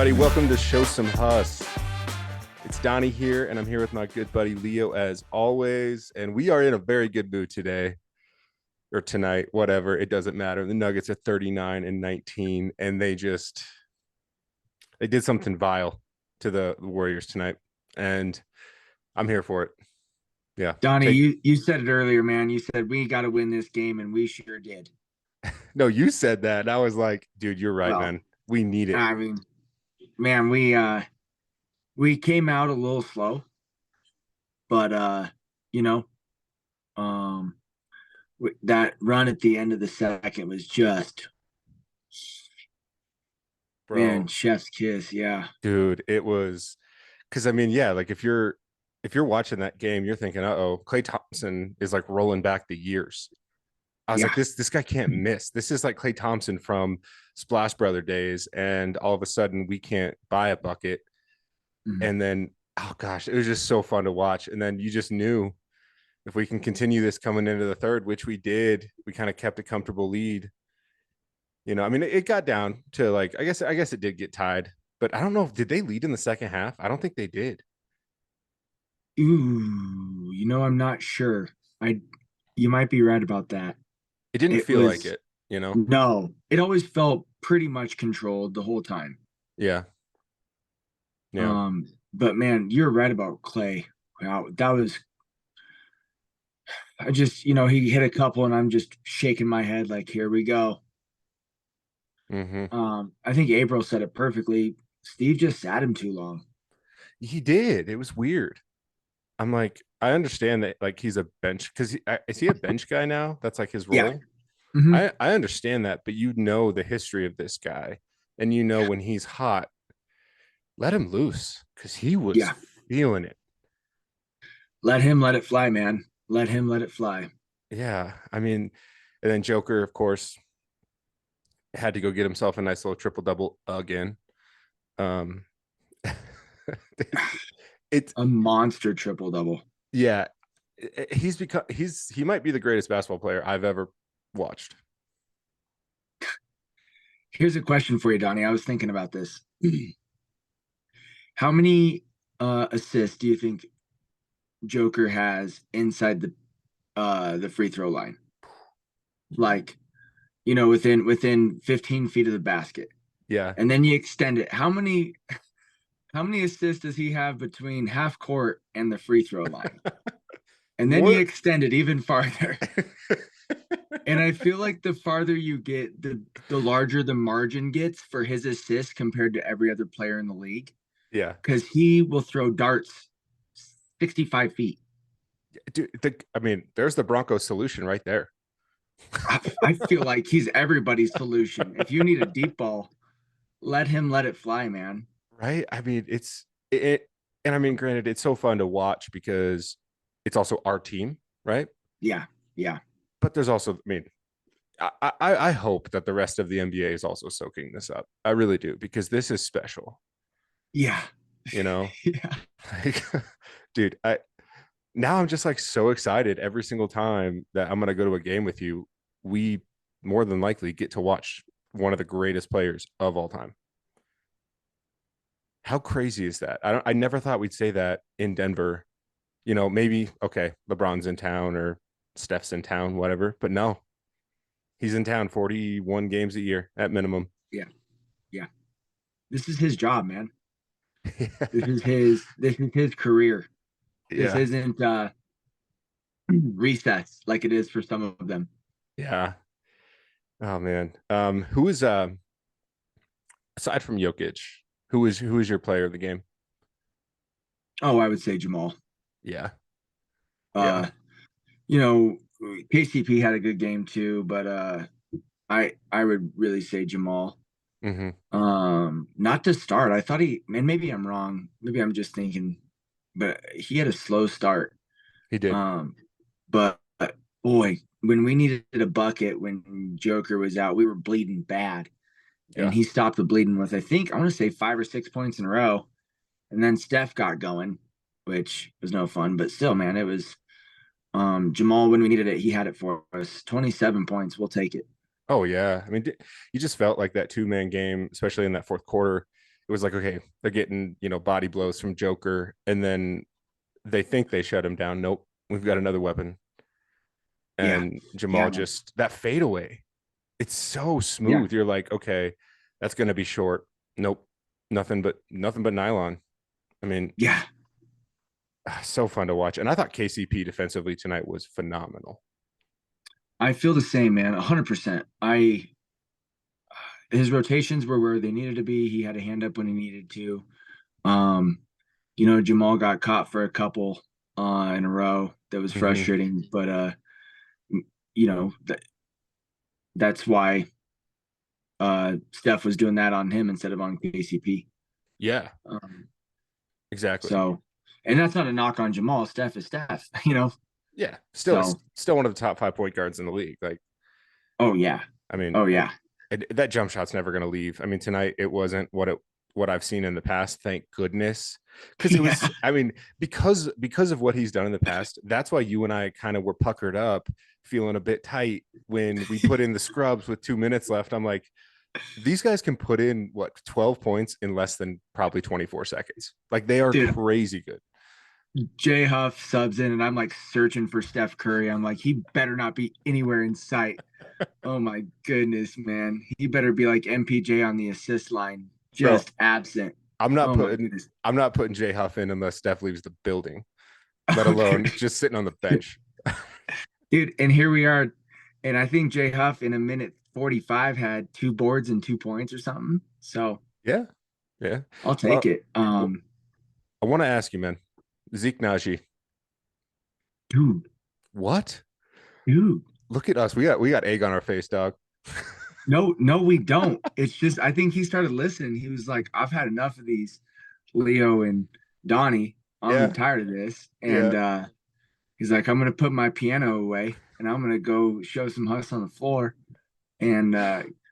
everybody. Welcome to Show Sum Huss. It's Donny here, and I'm here with my good buddy Leo as always. And we are in a very good mood today or tonight, whatever. It doesn't matter. The Nuggets are 39-19, and they did something vile to the Warriors tonight, and I'm here for it. Yeah, Donnie, you said it earlier, man. You said we got to win this game, and we sure did. No, you said that, and I was like, dude, you're right, Well, man. We need it. I mean, man, we came out a little slow, but you know, um, that run at the end of the second was just, man, Bro, chef's kiss. Yeah, dude, it was because I mean, yeah, like if you're watching that game, you're thinking, uh-oh, Klay Thompson is like rolling back the years. I was yeah. like, this guy can't miss. This is like Klay Thompson from Splash Brother days, and all of a sudden we can't buy a bucket. Mhm. And then, oh gosh, it was just so fun to watch. And then you just knew if we can continue this coming into the third, which we did, we kind of kept a comfortable lead. You know, I mean, it got down to like, I guess it did get tied, but I don't know. Did they lead in the second half? I don't think they did. Ooh, I'm not sure. I, you might be right about that. It didn't It feel like was it, you know? no. It always felt pretty much controlled the whole time. Yeah. Yeah. Um, but man, you're right about Clay. Wow, that was I just, he hit a couple and I'm just shaking my head like, here we go. Mm-hmm. I think April said it perfectly. Steve just sat him too long. He did. It was weird. I'm like, I understand that like he's a bench because is he a bench guy now? That's like his Yeah. role. Hmm. I understand that, but you know the history of this guy, and you know when he's hot, let him loose because he was Yeah. feeling it. Let him let it fly, man. Let him let it fly. Yeah, I mean, and then Joker, of course, had to go get himself a nice little triple double again. Um, it's A monster triple double. yeah, he might be the greatest basketball player I've ever watched. Here's a question for you, Donnie. I was thinking about this. How many assists do you think Joker has inside the free throw line? Like, within 15 feet of the basket. Yeah, And then you extend it. How many assists does he have between half court and the free throw line? And then you more. extend it even farther. And I feel like the farther you get, the larger the margin gets for his assists compared to every other player in the league. Yeah, Because he will throw darts 65 feet. dude. I mean, there's the Broncos solution right there. I feel like he's everybody's solution. If you need a deep ball, let him let it fly, man. Right? I mean, and I mean, granted, it's so fun to watch because it's also our team, right? Yeah, yeah, But there's also, I mean, I hope that the rest of the NBA is also soaking this up. I really do because this is special. yeah, You know, yeah. like, dude, now I'm just like so excited every single time that I'm gonna go to a game with you. We more than likely get to watch one of the greatest players of all time. How crazy is that? I never thought we'd say that in Denver. You know, maybe okay, LeBron's in town or Steph's in town, whatever. But no, he's in town 41 games a year at minimum. Yeah, yeah. This is his job, man. Yeah. This is his career. This Yeah. isn't recess like it is for some of them. Yeah. Oh man. Who is aside from Jokic, who is your player of the game? Oh, I would say Jamal. Yeah. Yeah. Uh, you know, KCP had a good game too, but I would really say Jamal. Mm-hmm. Not to start. I thought and maybe I'm wrong. Maybe I'm just thinking, but he had a slow start. He did. Um, but boy, when we needed a bucket when Joker was out, we were bleeding bad. And Yeah. he stopped the bleeding with, I think, I want to say 5 or 6 points in a row. And then Steph got going, which was no fun. But still, man, it was Jamal, when we needed it, he had it for us. 27 points. We'll take it. Oh yeah. I mean, you just felt like that two-man game, especially in that fourth quarter. it was like, okay, they're getting, body blows from Joker, and then they think they shut him down. Nope, we've got another weapon. Yeah. And Yeah, Jamal man. just that fadeaway. It's so Yeah. smooth. You're like, okay, that's gonna be short. Nope, nothing but nylon. I mean, Yeah. so fun to watch. And I thought KCP defensively tonight was phenomenal. I feel the same, man. 100%. His rotations were where they needed to be. He had a hand up when he needed to. Um, Jamal got caught for a couple in a row. That was Mm-hmm. frustrating, but that's why Steph was doing that on him instead of on KCP. Yeah, Um, exactly. so, and that's not a knock on Jamal. Steph is Steph, you know. Yeah, still So, still one of the top 5 point guards in the league. Like, oh yeah, I mean, oh yeah, that jump shot's never going to leave. I mean, tonight it wasn't what I've seen in the past. Thank goodness, because it yeah, was. I mean, because of what he's done in the past. That's why you and I kind of were puckered up, feeling a bit tight when we put in the scrubs with 2 minutes left. I'm like, these guys can put in what 12 points in less than probably 24 seconds. Like they are dude. crazy good. J Huff subs in, and I'm like searching for Steph Curry. I'm like, he better not be anywhere in sight. Oh my goodness, man. He better be like MPJ on the assist line, Bro, just absent. I'm not Oh my putting goodness. I'm not putting J Huff in unless Steph leaves the building, let Okay. alone just sitting on the bench. Dude, and here we are. And I think J Huff in a minute 45 had 2 boards and 2 points or something. So Yeah, yeah. I'll take it. Well, I want to ask you, man, Zeke Naji, Dude, what? dude. Look at us. We got egg on our face, dog. No, no, we don't. It's just I think he started listening. He was like, I've had enough of these, Leo and Donnie. I'm Yeah, tired of this. And yeah. he's like, I'm gonna put my piano away and I'm gonna go show some hustle on the floor. And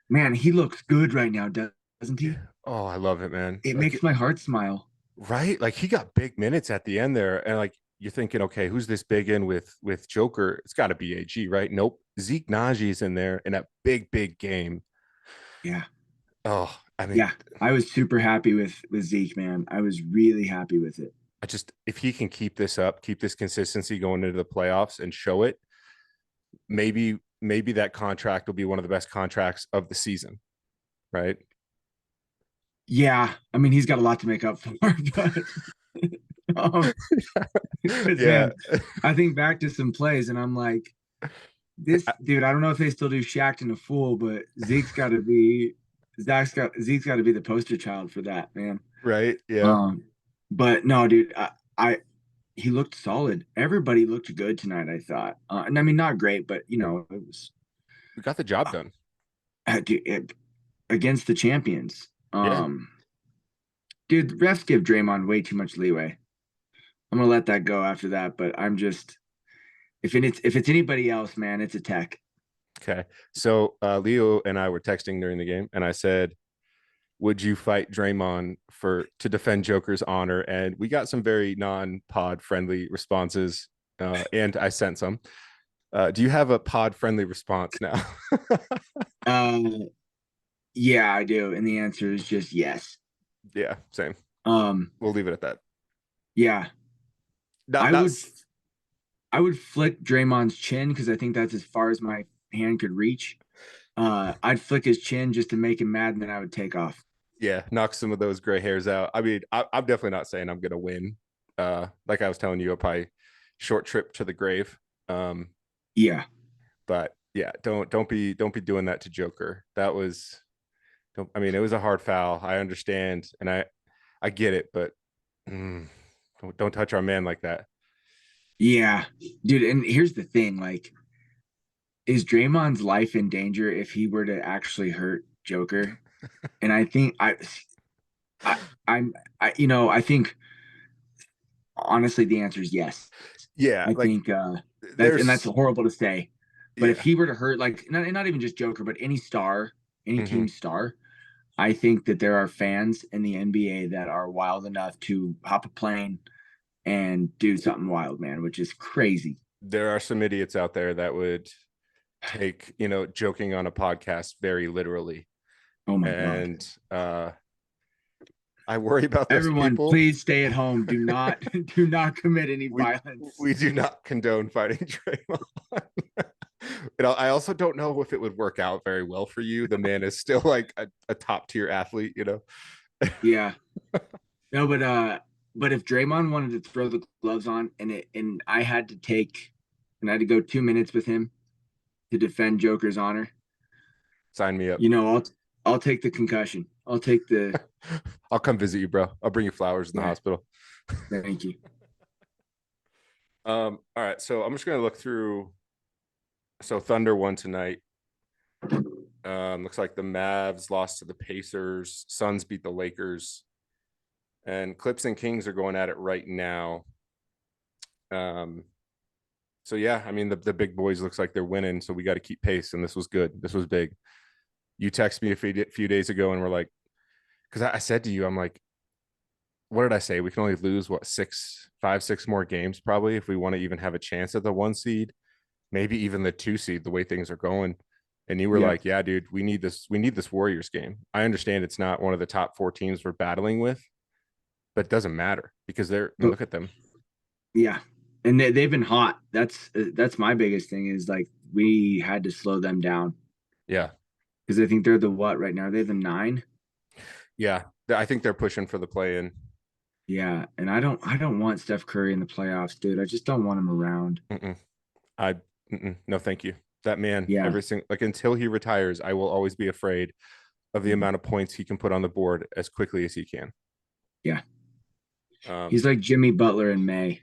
man, he looks good right now, doesn't he? Oh, I love it, man. It Like, makes my heart smile. right? Like he got big minutes at the end there, and like you're thinking, okay, who's this big in with Joker? It's got to be AG, right? Nope. Zeke Naji's in there in that big game. Yeah. Oh, I mean, Yeah. I was super happy with Zeke, man. I was really happy with it. I just if he can keep this up, keep this consistency going into the playoffs and show it, maybe that contract will be one of the best contracts of the season, right? Yeah. I mean, he's got a lot to make up for, but because Yeah. man, I think back to some plays and I'm like, this dude, I don't know if they still do Shaq and a fool, but Zeke's got to be the poster child for that, man. Right. Yeah. Um, but no, dude, I he looked solid. Everybody looked good tonight, I thought. And I mean, not great, but it was We got the job done. dude, against the champions. Yeah. Dude, the refs give Draymond way too much leeway. I'm gonna let that go after that, but I'm just if it's anybody else, man, it's a tech. Okay. So Leo and I were texting during the game, and I said, "Would you fight Draymond to defend Joker's honor?" And we got some very non-pod friendly responses, and I sent some. Do you have a pod friendly response now? Uh, yeah, I do, and the answer is just yes. Yeah, same. Um, We'll leave it at that. yeah, Not I not would I would flick Draymond's chin because I think that's as far as my hand could reach. I'd flick his chin just to make him mad, and then I would take off. yeah, knock some of those gray hairs out. I mean, I'm definitely not saying I'm gonna win. Like I was telling you, a probably short trip to the grave. Um, Yeah, but yeah, don't be doing that to Joker. That was, I mean, it was a hard foul. I understand, and I get it, but don't touch our man like that. yeah, dude. And here's the thing: like, is Draymond's life in danger if he were to actually hurt Joker? And I think I, I'm, I think honestly the answer is yes. Yeah, I like think that's there's horrible to say, but if yeah. he were to hurt, like, not even just Joker, but any star, any Hmm. team star, I think that there are fans in the NBA that are wild enough to hop a plane and do something wild, man, which is crazy. There are some idiots out there that would take, joking on a podcast very literally. Oh my god. And I worry about those Everyone, people. please stay at home. Do not do not commit any we violence. we do not condone fighting Draymond. And I also don't know if it would work out very well for you. The man is still like a top tier athlete, you know. Yeah. No, but if Draymond wanted to throw the gloves on and I had to go 2 minutes with him to defend Joker's honor, Sign me up. you know, I'll take the concussion. I'll take the I'll come visit you, bro. I'll bring you flowers in the yeah, hospital. thank you. All right, so I'm just gonna look through. So Thunder won tonight. Looks like the Mavs lost to the Pacers. Suns beat the Lakers, and Clips and Kings are going at it right now. So yeah, I mean the big boys looks like they're winning, so we got to keep pace. And this was good. This was big. You text me a few days ago, and we're like, because I said to you, I'm like, what did I say? We can only lose what 6 more games probably if we want to even have a chance at the 1 seed, maybe even the 2 seed. The way things are going, and you were Yeah. like, yeah, dude, we need this. We need this Warriors game. I understand it's not one of the top 4 teams we're battling with, but it doesn't matter because they're. I mean, But look at them. yeah. And they've been hot. That's my biggest thing is like we had to slow them down Yeah, because I think they're the what right now? They're the 9. yeah. I think they're pushing for the play in. Yeah, and I don't want Steph Curry in the playoffs, dude. I just don't want him around. Mm-mm. I no, thank you. That man, Yeah. every single like until he retires, I will always be afraid of the Mhm. amount of points he can put on the board as quickly as he can. Yeah. Um, He's like Jimmy Butler in May.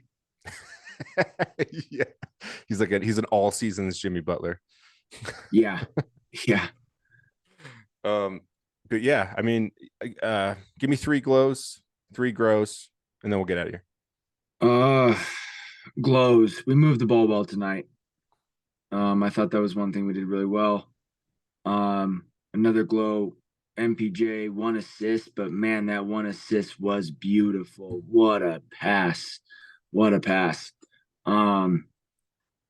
yeah, he's an all seasons Jimmy Butler. Yeah. Yeah. um, but yeah, I mean, give me 3 glows, 3 grows, and then we'll get out of here. Uh Glows. We moved the ball well tonight. I thought that was one thing we did really well. Another glow, MPJ, 1 assist, but man, that 1 assist was beautiful. What a pass. What a pass. Um,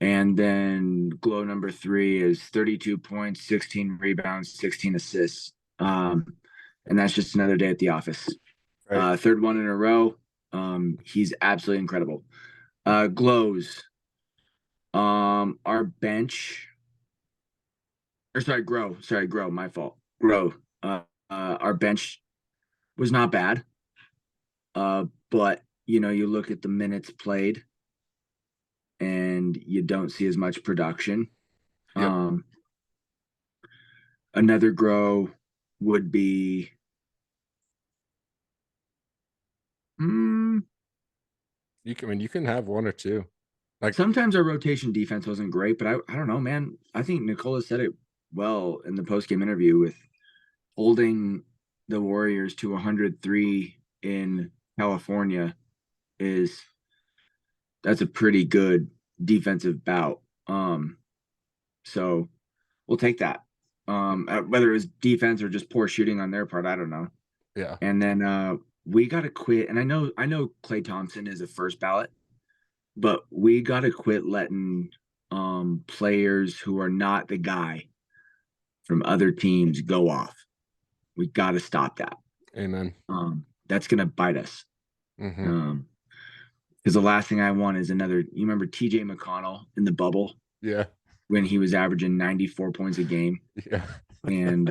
and then glow number 3 is 32 points, 16 rebounds, 16 assists. And that's just another day at the office. Right? Third one in a row. He's absolutely incredible. Glows. Our bench, or grow, my fault. Grow. Our bench was not bad. But you look at the minutes played and you don't see as much production. Yep. Um, Another grow would be mm, You can. I mean, you can have one or two. Like, sometimes our rotation defense wasn't great, but I don't know, man. I think Nikola said it well in the post game interview with holding the Warriors to 103 in California is that's a pretty good defensive bout. So we'll take that. Whether it was defense or just poor shooting on their part, I don't know. yeah, And then we got to quit. And I know Klay Thompson is a first ballot, but we got to quit letting players who are not the guy from other teams go off. We got to stop that. amen. That's gonna bite us. Mm-hmm. Because the last thing I want is another. You remember T.J. McConnell in the bubble Yeah, when he was averaging 94 points a game, yeah. and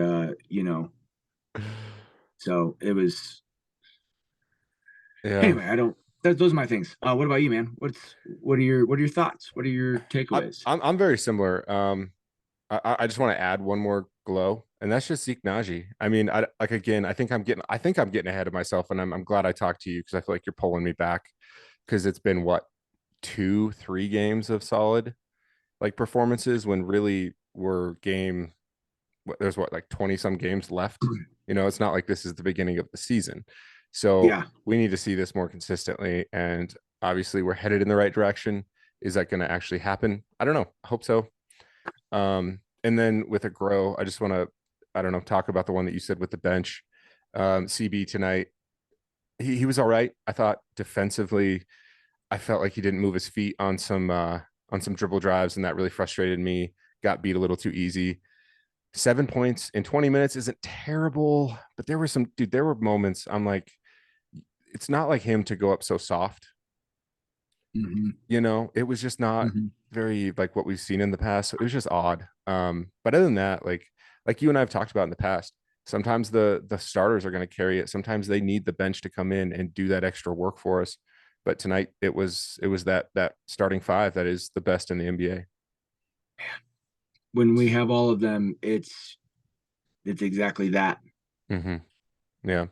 so it was. Yeah. Anyway, I don't. Those are my things. What about you, man? What are your thoughts? What are your takeaways? I'm very similar. I just want to add one more glow, and that's just Zeke Naji. I mean, I like again. I think I'm getting ahead of myself, and I'm glad I talked to you because I feel like you're pulling me back because it's been what 2, 3 games of solid like performances when really we're game. There's what like 20 some games left. It's not like this is the beginning of the season, so Yeah, we need to see this more consistently. And obviously, we're headed in the right direction. Is that going to actually happen? I don't know. I hope so. And then with a grow, I just want to, I don't know, talk about the one that you said with the bench. CB tonight, he was all right. I thought defensively, I felt like he didn't move his feet on some dribble drives, and that really frustrated me. Got beat a little too easy. 7 points in 20 minutes isn't terrible, but there were moments I'm like, it's not like him to go up so soft. Mm-hmm. It was just not Mm-hmm. very like what we've seen in the past. So it was just odd. But other than that, like you and I have talked about in the past, sometimes the starters are going to carry it. Sometimes they need the bench to come in and do that extra work for us. But tonight it was that starting five that is the best in the NBA. When we have all of them, it's exactly that. Mm-hmm. Yeah.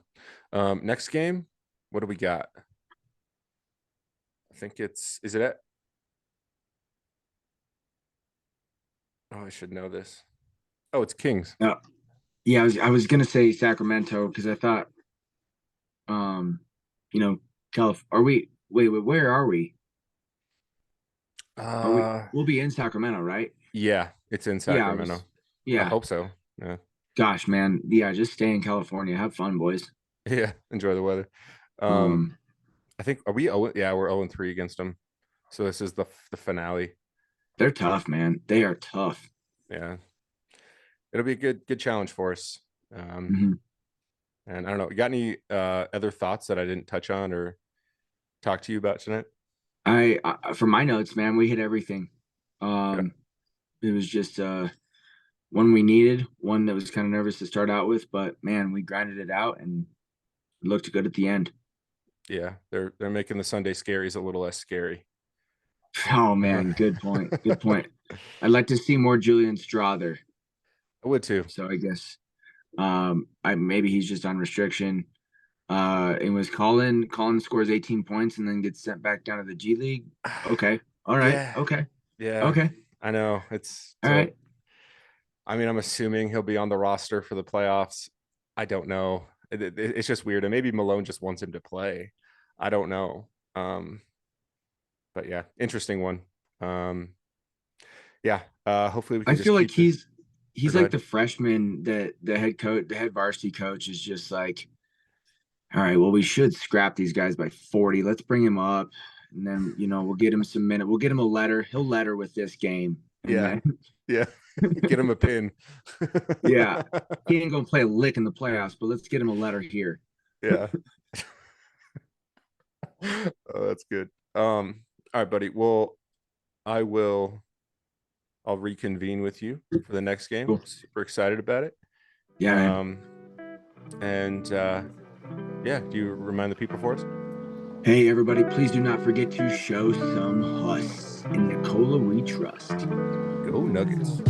Next game, what do we got? I think is it at? Oh, I should know this. Oh, it's Kings. Uh, yeah, I was gonna say Sacramento because I thought, um, you know, Are we? Wait, where are we? Are we? Uh, We'll be in Sacramento, right? yeah, it's in Yeah, Sacramento. I Yeah. hope so. Yeah. Gosh, man. Yeah, just stay in California. Have fun, boys. Yeah, enjoy the weather. Um, Um, I think are we oh yeah, we're 0-3 against them. So this is the finale. they're tough, man. They are tough. Yeah. It'll be a good challenge for us. Um, Mhm. and I don't know, you got any other thoughts that I didn't touch on or talk to you about tonight? For my notes, man, we hit everything. Okay. Um, it was just one we needed, one that was kind of nervous to start out with, but man, we grinded it out and it looked good at the end. Yeah, they're making the Sunday scaries a little less scary. Oh I man, good point. Good point. I'd like to see more Julian Strother. would too. So I guess I maybe he's just on restriction. It was Colin. Colin scores 18 points and then gets sent back down to the G League. Okay. All right. Yeah, Okay. yeah. Okay. I know. It's All so right. I mean, I'm assuming he'll be on the roster for the playoffs. I don't know. It's just weird. And maybe Malone just wants him to play. I don't know. Um, but yeah, interesting one. Um, yeah. Hopefully we I can feel just like keep this. Or he's go like ahead. the freshman that the head varsity coach is just like, all right, well, we should scrap these guys by 40. Let's bring him up. And then, we'll get him some minute. We'll get him a letter. He'll letter with this game. And Yeah. then, Yeah. Get him a pin. yeah, he ain't going to play a lick in the playoffs, but let's get him a letter here. Yeah. Oh, that's good. All right, buddy. Well, I will I'll reconvene with you for the next game. Cool. Super excited about it. Yeah, man. Um, and yeah, do you remind the people for us? Hey, everybody, please do not forget to show some Huss. In Nikola we trust. Go Nuggets.